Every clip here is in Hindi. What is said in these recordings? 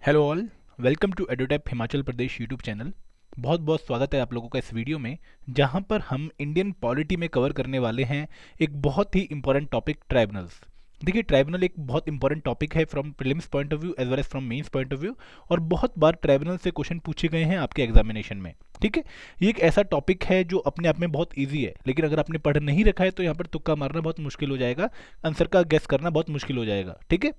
हेलो ऑल, वेलकम टू एडोटैप हिमाचल प्रदेश यूट्यूब चैनल। बहुत बहुत स्वागत है आप लोगों का इस वीडियो में, जहां पर हम इंडियन पॉलिटी में कवर करने वाले हैं एक बहुत ही इंपॉर्टेंट टॉपिक, ट्राइब्यूनल्स। देखिए, ट्राइब्यूनल एक बहुत इंपॉर्टेंट टॉपिक है from prelims point of view as well as from mains point of view, और बहुत बार ट्राइब्यूनल से क्वेश्चन पूछे गए हैं आपके एग्जामिनेशन में। ठीक है, ये एक ऐसा टॉपिक है जो अपने आप में बहुत ईजी है, लेकिन अगर आपने पढ़ नहीं रखा है तो यहाँ पर तुक्का मारना बहुत मुश्किल हो जाएगा, आंसर का गेस करना बहुत मुश्किल हो जाएगा। ठीक है,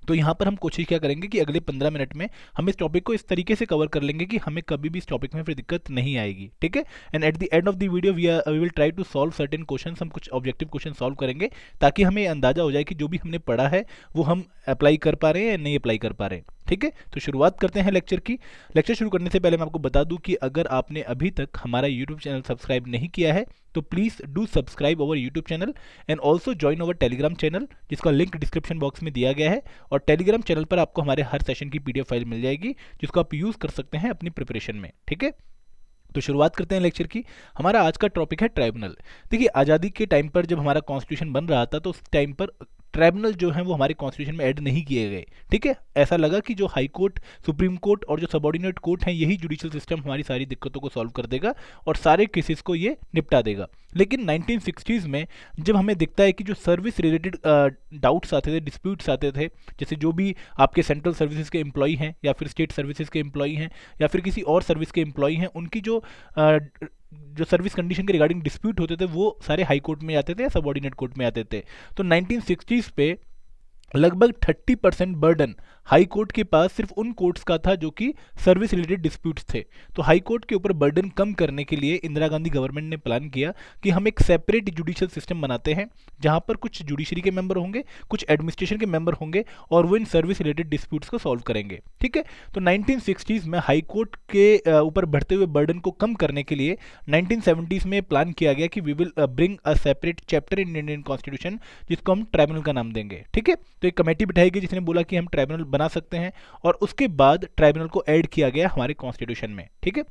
तो यहाँ पर हम कोशिश क्या करेंगे कि अगले 15 मिनट में हम इस टॉपिक को इस तरीके से कवर कर लेंगे कि हमें कभी भी इस टॉपिक में फिर दिक्कत नहीं आएगी। ठीक है, and at the end of the video we will try to solve certain question. हम कुछ ऑब्जेक्टिव क्वेश्चन सॉल्व करेंगे ताकि हमें अंदाजा हो जाए कि जो भी हमने पढ़ा है वो हम अप्लाई कर पा रहे हैं या नहीं अप्लाई कर पा रहे हैं। ठीक है, तो शुरुआत करते हैं लेक्चर की। लेक्चर शुरू करने से पहले मैं आपको बता दूं कि अगर आपने अभी तक हमारा यूट्यूब चैनल सब्सक्राइब नहीं किया है तो please do subscribe our YouTube channel and also join our Telegram channel, जिसका लिंक डिस्क्रिप्शन बॉक्स में दिया गया है। और टेलीग्राम चैनल पर आपको हमारे हर सेशन की पीडीएफ फाइल मिल जाएगी, जिसको आप यूज़ कर सकते हैं अपनी प्रिपरेशन में। ठीक है, तो शुरुआत करते हैं लेक्चर की। हमारा आज का टॉपिक है ट्राइब्यूनल। देखिए, आज़ादी के टाइम पर जब हमारा कॉन्स्टिट्यूशन बन रहा था तो उस टाइम पर ट्राइब्यूनल जो है वो हमारे कॉन्स्टिट्यूशन में ऐड नहीं किए गए। ठीक है, ऐसा लगा कि जो हाई कोर्ट, सुप्रीम कोर्ट और जो सबऑर्डिनेट कोर्ट हैं, यही जुडिशियल सिस्टम हमारी सारी दिक्कतों को सॉल्व कर देगा और सारे केसेस को ये निपटा देगा। लेकिन 1960s में जब हमें दिखता है कि जो सर्विस रिलेटेड डाउट्स आते थे, डिस्प्यूट्स आते थे, जैसे जो भी आपके सेंट्रल सर्विसेज के एम्प्लॉई हैं या फिर स्टेट सर्विसेज के एम्प्लॉई हैं या फिर किसी और सर्विस के एम्प्लॉई हैं, उनकी जो सर्विस कंडीशन के रिगार्डिंग डिस्प्यूट होते थे वो सारे हाई कोर्ट में आते थे या सबऑर्डिनेट कोर्ट में आते थे। तो 1960s पे लगभग 30% बर्डन हाई कोर्ट के पास सिर्फ उन कोर्ट्स का था जो कि सर्विस रिलेटेड डिस्प्यूट्स थे। तो हाई कोर्ट के ऊपर बर्डन कम करने के लिए इंदिरा गांधी गवर्नमेंट ने प्लान किया कि हम एक सेपरेट जुडिशियल सिस्टम बनाते हैं, जहां पर कुछ जुडिशरी के मेंबर होंगे, कुछ एडमिनिस्ट्रेशन के मेंबर होंगे और वो इन सर्विस रिलेटेड डिस्प्यूट्स को सॉल्व करेंगे। ठीक है, तो 1960s में हाई कोर्ट के ऊपर बढ़ते हुए बर्डन को कम करने के लिए 1970s में प्लान किया गया कि we will bring a separate chapter in Indian constitution, जिसको हम ट्राइब्यूनल का नाम देंगे। ठीक है, तो एक कमेटी बिठाई गई जिसने बोला कि हम ट्राइब्यूनल बना सकते हैं, और उसके बाद ट्राइब्यूनल को ऐड किया गया हमारे कॉन्स्टिट्यूशन में। ठीक है,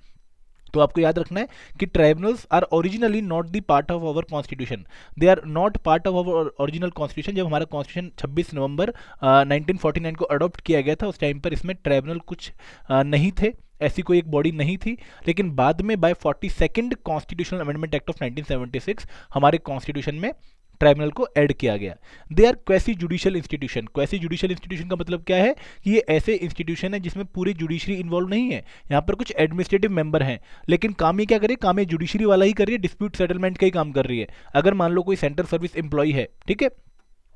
तो आपको याद रखना है कि tribunals are originally not the part of our constitution, they are not part of our original constitution. जब हमारा कॉन्स्टिट्यूशन 26 नवंबर 1949 को अडॉप्ट किया गया था, उस टाइम पर इसमें ट्राइब्यूनल कुछ नहीं थे, ऐसी कोई एक बॉडी नहीं थी। लेकिन बाद में by 42nd constitutional amendment act of 1976 हमारे कॉन्स्टिट्यूशन में ट्राइब्यूनल को ऐड किया गया। They are quasi judicial institution. Quasi judicial institution का मतलब क्या है कि ये ऐसे इंस्टीट्यूशन है जिसमें पूरी जुडिशरी इन्वॉल्व नहीं है, यहाँ पर कुछ एडमिनिस्ट्रेटिव मेंबर हैं, लेकिन काम ये क्या करे, काम ये जुडिशरी वाला ही कर रही है, डिस्प्यूट सेटलमेंट का ही काम कर रही है। अगर मान लो कोई सेंट्रल सर्विस एम्प्लॉय है, ठीक है,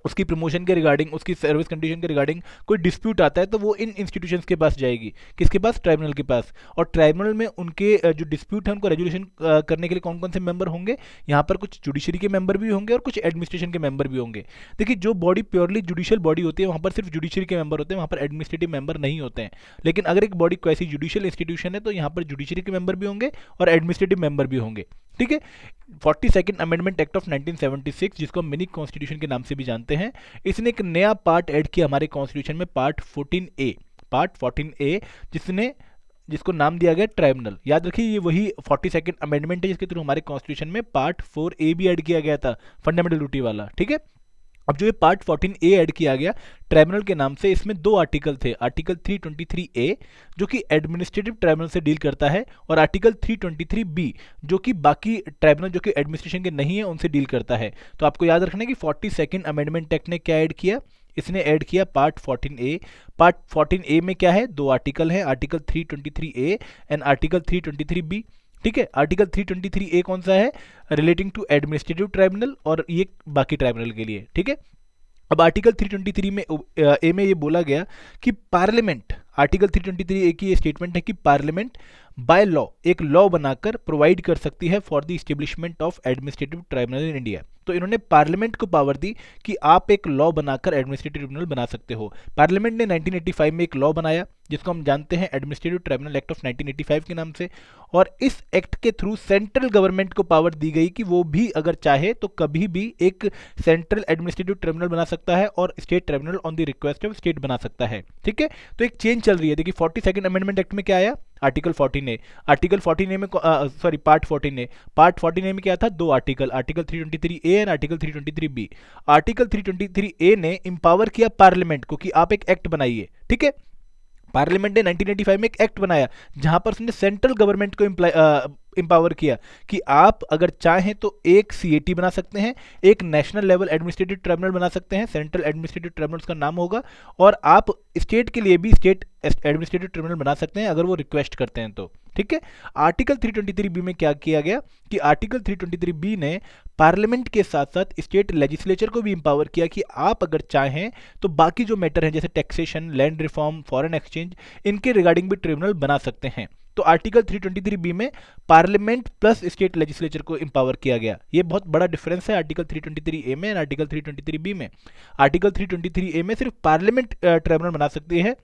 उसकी प्रमोशन के रिगार्डिंग, उसकी सर्विस कंडीशन के रिगार्डिंग कोई डिस्प्यूट आता है तो वो इन इंस्टीट्यूशंस के पास जाएगी। किसके पास? ट्राइब्यूनल के पास। और ट्राइब्यूनल में उनके जो डिस्प्यूट है उनको रेजोल्यूशन करने के लिए कौन कौन से मेंबर होंगे? यहाँ पर कुछ जुडिशरी के मेंबर भी होंगे और कुछ एडमिनिस्ट्रेशन के मेंबर भी होंगे। देखिए, जो बॉडी प्योरली जुडिशियल बॉडी होती है वहाँ पर सिर्फ जुडिशरी के मेंबर होते हैं, वहाँ पर एडमिनिस्ट्रेटिव मेंबर नहीं होते हैं। लेकिन अगर एक बॉडी कोई ऐसी जुडिशियल इंस्टीट्यूशन है तो यहाँ पर जुडिशरी के मेंबर भी होंगे और एडमिनिस्ट्रेटिव मेंबर भी होंगे। ठीक है, 42nd अमेंडमेंट एक्ट ऑफ 1976, जिसको हम मिनी कॉन्स्टिट्यूशन के नाम से भी जानते हैं, इसने एक नया पार्ट ऐड किया हमारे कॉन्स्टिट्यूशन में, पार्ट 14A। पार्ट 14A जिसको नाम दिया गया ट्राइब्यूनल। याद रखिए, ये वही 42nd अमेंडमेंट है जिसके थ्रू हमारे कॉन्स्टिट्यूशन में पार्ट 4A भी ऐड किया गया था, फंडामेंटल ड्यूटी वाला। ठीक है, अब जो ये पार्ट 14A ऐड किया गया ट्राइब्यूनल के नाम से, इसमें दो आर्टिकल थे। आर्टिकल 323A जो कि एडमिनिस्ट्रेटिव ट्राइब्यूनल से डील करता है, और आर्टिकल 323B जो कि बाकी ट्राइब्यूनल जो कि एडमिनिस्ट्रेशन के नहीं है उनसे डील करता है। तो आपको याद रखना है कि 42nd अमेंडमेंट एक्ट ने क्या ऐड किया? इसने ऐड किया पार्ट 14A। पार्ट 14A में क्या है? दो आर्टिकल हैं, article 323A and article 323B। ठीक है, आर्टिकल 323A कौन सा है? रिलेटिंग टू एडमिनिस्ट्रेटिव ट्राइब्यूनल, और ये बाकी ट्राइब्यूनल के लिए। ठीक है, अब आर्टिकल 323 में ए में ये बोला गया कि पार्लियामेंट, आर्टिकल 323 ए की ये स्टेटमेंट है कि पार्लियामेंट बाय लॉ एक लॉ बनाकर प्रोवाइड कर सकती है for the establishment of administrative tribunal in India. तो इन्होंने पार्लियामेंट को पावर दी कि आप एक लॉ बनाकर एडमिनिस्ट्रेटिव ट्रिब्यूनल बना सकते हो। पार्लियामेंट ने 1985 में एक लॉ बनाया जिसको हम जानते हैं एडमिनिस्ट्रेटिव ट्राइब्यूनल एक्ट ऑफ 1985 के नाम से, और इस एक्ट के थ्रू सेंट्रल गवर्नमेंट को पावर दी गई कि वो भी अगर चाहे तो कभी भी एक सेंट्रल एडमिनिस्ट्रेटिव ट्रिब्यूनल बना सकता है और state tribunal on the request of state बना सकता है। ठीक है, तो एक चेंज चल रही है। देखिए, 42nd अमेंडमेंट एक्ट में क्या आया? Article 14A। आर्टिकल 14A में sorry part 14A, part 14A में क्या था? दो article, article 323A and article 323B। Article 323A ने इंपावर किया पार्लियामेंट को कि आप एक एक्ट बनाइए। ठीक है, पार्लियामेंट ने 1985 में एक एक्ट बनाया जहां पर उसने सेंट्रल गवर्नमेंट को एम्पावर किया कि आप अगर चाहें तो एक सीएटी बना सकते हैं, एक नेशनल लेवल एडमिनिस्ट्रेटिव ट्रिब्यूनल बना सकते हैं, सेंट्रल एडमिनिस्ट्रेटिव ट्रिब्यूनल का नाम होगा, और आप स्टेट के लिए भी स्टेट एडमिनिस्ट्रेटिव ट्रिब्यूनल बना सकते हैं अगर वो रिक्वेस्ट करते हैं तो। ठीक है। आर्टिकल 323 बी में क्या किया गया कि आर्टिकल 323 बी ने पार्लियामेंट के साथ साथ स्टेट लेजिस्लेचर को भी एम्पावर किया कि आप अगर चाहें तो बाकी जो मैटर हैं जैसे taxation, land reform, foreign exchange, इनके रिगार्डिंग भी ट्रिब्यूनल बना सकते हैं। तो आर्टिकल 323 बी में पार्लियामेंट प्लस स्टेट लेजिस्लेचर को एम्पावर किया गया। ये बहुत बड़ा डिफरेंस है आर्टिकल 323 ए में और आर्टिकल 323 बी में। आर्टिकल 323 ए में सिर्फ पार्लियामेंट ट्रिब्यूनल बना सकती है,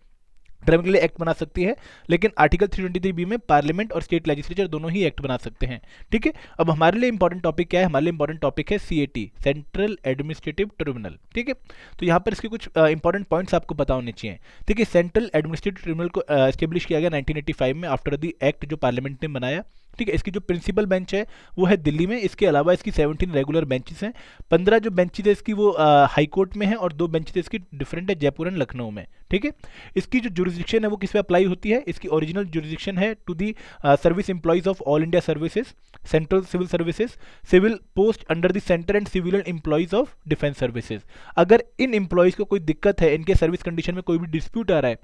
ट्रिब्यूनल के लिए एक्ट बना सकती है, लेकिन आर्टिकल 323 बी में पार्लियामेंट और स्टेट लेजिस्लेचर दोनों ही एक्ट बना सकते हैं। ठीक है। अब हमारे लिए इंपॉर्टेंट टॉपिक क्या है? हमारे लिए इंपॉर्टेंट टॉपिक है सीएटी, सेंट्रल एडमिनिस्ट्रेटिव ट्रिब्यूनल। ठीक है। तो यहाँ पर इसके कुछ इंपॉर्टेंट पॉइंट्स आपको पता होने चाहिए। ठीक है। सेंट्रल एडमिनिस्ट्रेटिव ट्रिब्यूनल को एस्टेब्लिश किया गया 1985 में आफ्टर द एक्ट जो पार्लियामेंट ने बनाया। ठीक है। इसकी जो प्रिंसिपल बेंच है वो है दिल्ली में। इसके अलावा इसकी 17 रेगुलर बेंचेस हैं। 15 जो बेंचेस है इसकी वो हाई कोर्ट में है और 2 बेंचेस इसकी डिफरेंट है, जयपुर एंड लखनऊ में। ठीक है। इसकी जो जुरिस्डिक्शन है वो किस पे अप्लाई होती है? इसकी ओरिजिनल जुरिस्डिक्शन है to the service employees of all India services, central civil services, civil post under the centre and civilian employees of defence services. अगर इन एम्प्लॉइज को कोई दिक्कत है, इनके सर्विस कंडीशन में कोई भी डिस्प्यूट आ रहा है,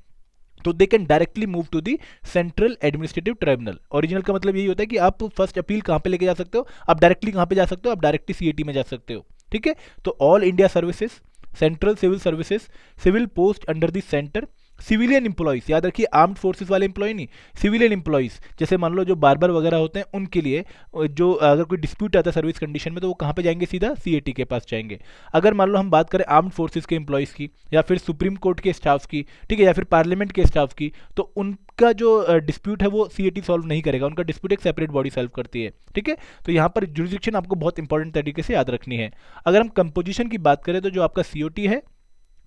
तो they can directly move to the central administrative tribunal. Original का मतलब यही होता है कि आप फर्स्ट अपील कहाँ पे लेके जा सकते हो? आप डायरेक्टली कहाँ पे जा सकते हो? आप डायरेक्टली सीएटी में जा सकते हो। ठीक है। तो all India services, central civil services, civil post under the centre, civilian employees, याद रखिए आर्म्ड फोर्सेस वाले एम्प्लॉय नहीं, सिविलियन एम्प्लॉइज, जैसे मान लो जो बार्बर वगैरह होते हैं उनके लिए जो अगर कोई डिस्प्यूट आता है सर्विस कंडीशन में तो वो कहाँ पे जाएंगे? सीधा सीएटी के पास जाएंगे। अगर मान लो हम बात करें आर्म्ड फोर्सेस के एम्प्लॉइज की, या फिर सुप्रीम कोर्ट के स्टाफ की, ठीक है, या फिर पार्लियामेंट के स्टाफ की, तो उनका जो डिस्प्यूट है वो सीएटी सॉल्व नहीं करेगा, उनका डिस्प्यूट एक सेपरेट बॉडी सॉल्व करती है। ठीक है। तो यहाँ पर जुरिस्डिक्शन आपको बहुत इंपॉर्टेंट तरीके से याद रखनी है। अगर हम कंपोजिशन की बात करें तो जो आपका सीओटी है,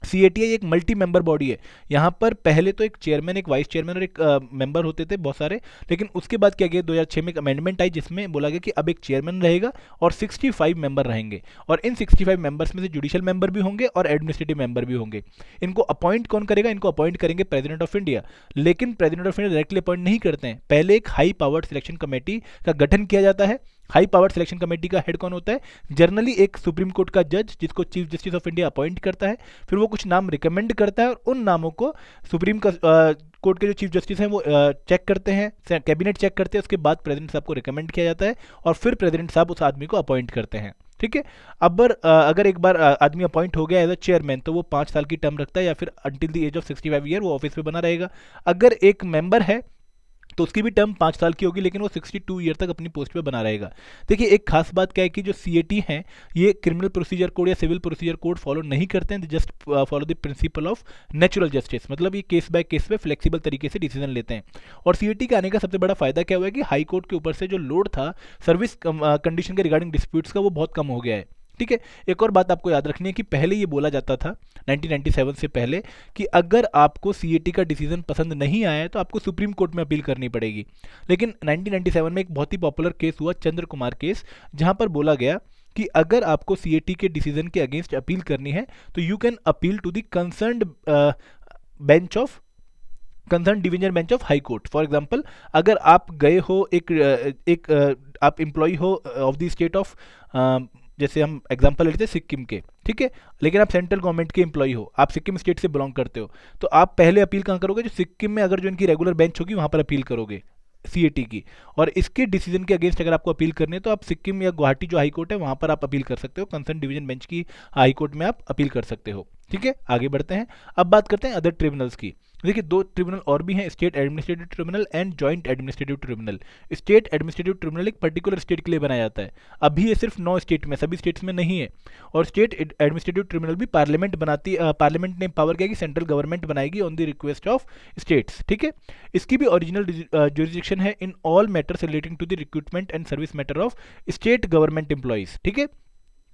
सीएटीआई एक मल्टी मेंबर बॉडी है। यहाँ पर पहले तो एक चेयरमैन, एक वाइस चेयरमैन और एक मेंबर होते थे बहुत सारे, लेकिन उसके बाद क्या किया 2006 में एक अमेंडमेंट आई जिसमें बोला गया कि अब एक चेयरमैन रहेगा और 65 मेंबर रहेंगे, और इन 65 मेंबर्स में से जुडिशियल मेंबर भी होंगे और एडमिनिस्ट्रेटिव मेंबर भी होंगे। इनको अपॉइंट कौन करेगा? इनको अपॉइंट करेंगे प्रेसिडेंट ऑफ इंडिया, लेकिन president of India directly appoint नहीं करते हैं। पहले एक हाई पावर्ड सिलेक्शन कमेटी का गठन किया जाता है। हाई पावर सिलेक्शन कमेटी का हेड कौन होता है? जनरली एक सुप्रीम कोर्ट का जज, जिसको chief justice of India appoint करता है। फिर वो कुछ नाम रिकमेंड करता है और उन नामों को सुप्रीम कोर्ट के जो चीफ जस्टिस हैं वो चेक करते हैं, कैबिनेट चेक करते हैं, उसके बाद प्रेसिडेंट साहब को रिकमेंड किया जाता है और फिर प्रेसिडेंट साहब उस आदमी को अपॉइंट करते हैं। ठीक है। अब अगर एक बार आदमी अपॉइंट हो गया एज अ चेयरमैन तो वो 5 साल की टर्म रखता है, या फिर until the age of 65 year वो ऑफिस में बना रहेगा। अगर एक मेंबर है तो उसकी भी टर्म 5 साल की होगी, लेकिन वो 62 ईयर तक अपनी पोस्ट पे बना रहेगा। देखिए एक खास बात क्या है कि जो सीएटी हैं ये क्रिमिनल प्रोसीजर कोड या सिविल प्रोसीजर कोड फॉलो नहीं करते हैं, just follow the principle of natural justice, मतलब ये केस बाय केस पे फ्लेक्सिबल तरीके से डिसीजन लेते हैं। और सीएटी के आने का सबसे बड़ा फायदा क्या हुआ है कि हाई कोर्ट के ऊपर से जो लोड था सर्विस कंडीशन के रिगार्डिंग डिस्प्यूट्स का वो बहुत कम हो गया है। ठीक है। एक और बात आपको याद रखनी है कि पहले ये बोला जाता था 1997 से पहले कि अगर आपको सीएटी का डिसीजन पसंद नहीं आया है तो आपको सुप्रीम कोर्ट में अपील करनी पड़ेगी। लेकिन 1997 में एक बहुत ही पॉपुलर केस हुआ, चंद्र कुमार केस, जहां पर बोला गया कि अगर आपको सीएटी के डिसीजन के अगेंस्ट अपील करनी है तो you can appeal to the concerned bench of concern division bench of high court. For example अगर आप गए हो आप एम्प्लॉय हो ऑफ द स्टेट ऑफ, जैसे हम एग्जांपल लेते हैं सिक्किम के, ठीक है, लेकिन आप सेंट्रल गवर्नमेंट के एम्प्लॉय हो, आप सिक्किम स्टेट से बिलोंग करते हो, तो आप पहले अपील कहाँ करोगे? जो सिक्किम में अगर जो इनकी रेगुलर बेंच होगी वहाँ पर अपील करोगे सीएटी की। और इसके डिसीजन के अगेंस्ट अगर आपको अपील करनी है तो आप सिक्किम या गुवाहाटी जो हाई कोर्ट है वहाँ पर आप अपील कर सकते हो, कंसर्न डिवीजन बेंच की हाई कोर्ट में आप अपील कर सकते हो। ठीक है। आगे बढ़ते हैं। अब बात करते हैं अदर ट्रिब्यूनल्स की। देखिए 2 ट्रिब्यूनल और भी हैं, state administrative tribunal and joint administrative tribunal. State administrative tribunal एक पर्टिकुलर स्टेट के लिए बनाया जाता है। अभी ये सिर्फ 9 स्टेट में, सभी स्टेट्स में नहीं है। और स्टेट एडमिनिस्ट्रेटिव ट्रिब्यूनल भी पार्लियामेंट बनाती है, पार्लियामेंट ने पावर किया कि सेंट्रल गवर्नमेंट बनाएगी on the request of states. ठीक है। इसकी भी ओरिजिनल जुरिस्डिक्शन है in all matters relating to the recruitment and service matter of state government employees. ठीक है।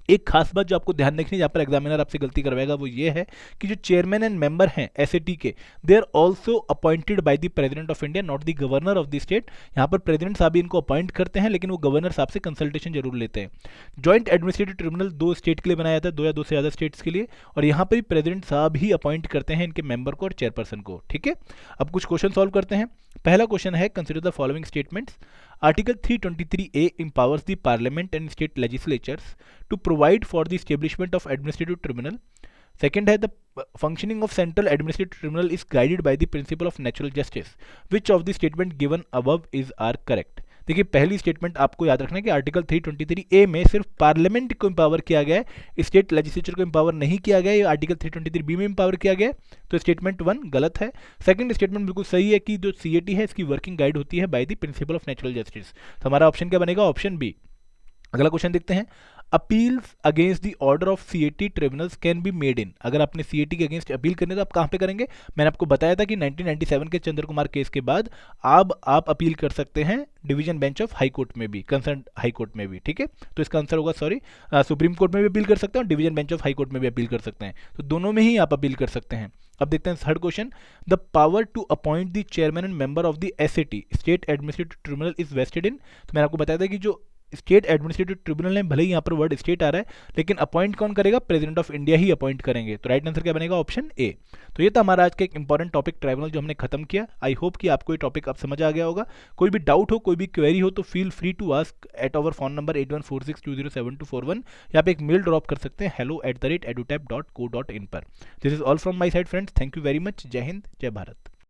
एक खास बात जो आपको ध्यान रखनी है, जहाँ पर एग्जामिनर आपसे गलती करवाएगा, वो ये है कि जो चेयरमैन एंड मेंबर हैं एसएटी के, they are also appointed by the president of India, not the governor of the state. यहाँ पर प्रेसिडेंट साहब ही इनको अपॉइंट करते हैं, लेकिन वो गवर्नर साहब से कंसल्टेशन जरूर लेते हैं। जॉइंट एडमिनिस्ट्रेटिव ट्रिब्यूनल 2 स्टेट के लिए बनाया जाता है, 2 या 2 से ज़्यादा स्टेट्स के लिए, और यहाँ पर भी प्रेसिडेंट साहब ही अपॉइंट करते हैं इनके मेंबर को और चेयरपर्सन को। ठीक है, अब कुछ क्वेश्चन सॉल्व करते हैं। पहला क्वेश्चन है, consider the following statements. Article 323A empowers the Parliament and state legislatures to provide for the establishment of administrative tribunal. Second है, the functioning of central administrative tribunal is guided by the principle of natural justice. Which of the statement given above are correct? देखिए, पहली स्टेटमेंट आपको याद रखना है कि आर्टिकल 323A में सिर्फ पार्लियामेंट को एम्पावर किया गया है, स्टेट लेजिस्लेचर को एम्पावर नहीं किया गया है। ये आर्टिकल 323B में एम्पावर किया गया है, तो स्टेटमेंट 1 गलत है। सेकंड स्टेटमेंट बिल्कुल सही है कि जो सीएटी है इसकी वर्किंग गाइड होती है by the principle of natural justice. तो हमारा ऑप्शन क्या बनेगा? Option B. अगला क्वेश्चन देखते हैं। Appeals against the order of CAT tribunals can be made in. अगर आपने सीएटी के अगेंस्ट अपील करने तो आप कहाँ पे करेंगे? मैंने आपको बताया था कि 1997 के चंद्र कुमार केस के बाद अब आप अपील कर सकते हैं division bench of high court में भी, कंसर्न हाई कोर्ट में भी। ठीक है, तो इसका आंसर होगा सुप्रीम कोर्ट में भी अपील कर सकते हैं और division bench of high court में भी अपील कर सकते हैं, तो दोनों में ही आप अपील कर सकते हैं। अब देखते हैं third question. The power to appoint the chairman and member of the SAT state administrative tribunal is vested in. तो मैंने आपको बताया था कि जो स्टेट एडमिनिस्ट्रेटिव ट्रिब्यूनल है, भले ही यहाँ पर वर्ड स्टेट आ रहा है, लेकिन अपॉइंट कौन करेगा? प्रेसिडेंट ऑफ इंडिया ही अपॉइंट करेंगे। तो राइट आंसर क्या बनेगा? Option A. तो ये था हमारा आज का एक इंपॉर्टेंट टॉपिक ट्राइब्यूनल जो हमने खत्म किया। आई होप कि आपको ये टॉपिक अब समझ आ गया होगा। कोई भी डाउट हो, कोई भी क्वेरी हो, तो feel free to ask at our phone number 8146207241, या पे एक मेल ड्रॉप कर सकते हैं hello@edutap.co.in पर। This is all from my side friends, thank you very much. जय हिंद, जय भारत।